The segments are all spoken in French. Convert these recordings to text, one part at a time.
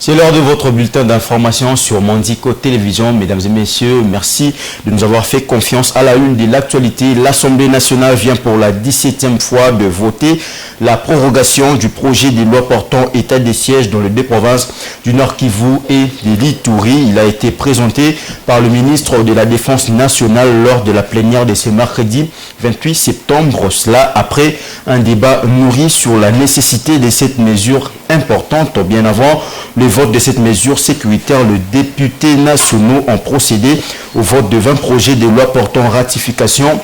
C'est l'heure de votre bulletin d'information sur Mandico Télévision. Mesdames et messieurs, merci de nous avoir fait confiance. À la une de l'actualité, l'Assemblée nationale vient pour la 17e fois de voter la prorogation du projet de loi portant état des sièges dans les deux provinces du Nord Kivu et de l'Ituri. Il a été présenté par le ministre de la Défense nationale lors de la plénière de ce mercredi 28 septembre. Cela après un débat nourri sur la nécessité de cette mesure importante. Bien avant le vote de cette mesure sécuritaire, les députés nationaux ont procédé au vote de 20 projets de loi portant ratification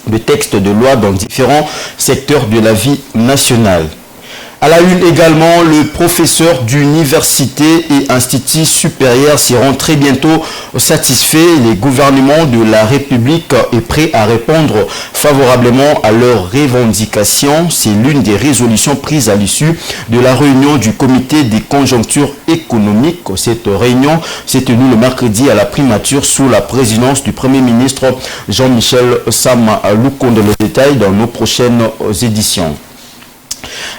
de textes de loi dans différents secteurs de la vie nationale. À la une également, le professeur d'université et institut supérieur seront très bientôt satisfaits. Le gouvernement de la République est prêt à répondre favorablement à leurs revendications. C'est l'une des résolutions prises à l'issue de la réunion du comité des conjonctures économiques. Cette réunion s'est tenue le mercredi à la primature sous la présidence du Premier ministre Jean-Michel Sama Lukonde. Le détail dans nos prochaines éditions.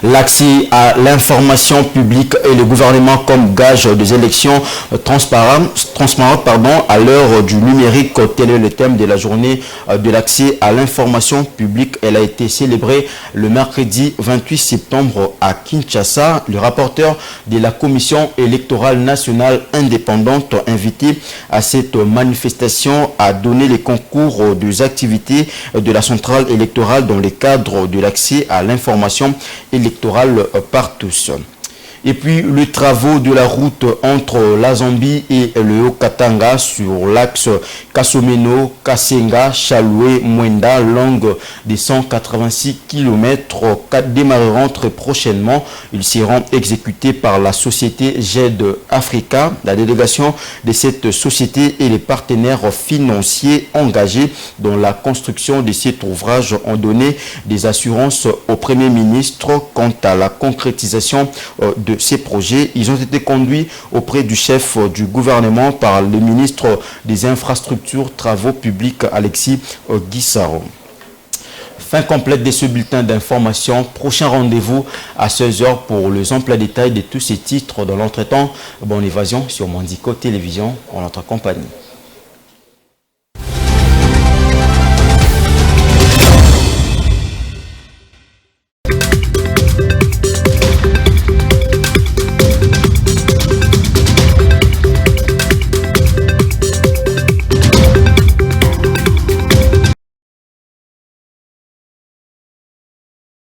L'accès à l'information publique et le gouvernement comme gage des élections transparentes à l'heure du numérique. Tel est le thème de la journée de l'accès à l'information publique. Elle a été célébrée le mercredi 28 septembre à Kinshasa. Le rapporteur de la Commission électorale nationale indépendante invité à cette manifestation a donné les concours des activités de la centrale électorale dans le cadre de l'accès à l'information électorale par tous. Et puis, les travaux de la route entre la Zambie et le Haut-Katanga sur l'axe Kasomeno, Kasenga, Chaloué, Mwenda, longue de 186 km, démarreront très prochainement. Ils seront exécutés par la société GED Africa. La délégation de cette société et les partenaires financiers engagés dans la construction de cet ouvrage ont donné des assurances au Premier ministre quant à la concrétisation de ces projets. Ils ont été conduits auprès du chef du gouvernement par le ministre des Infrastructures, Travaux publics, Alexis Guissaro. Fin complète de ce bulletin d'information. Prochain rendez-vous à 16h pour les amples détails de tous ces titres. Dans l'entretemps, bonne évasion sur Mandico Télévision en notre compagnie.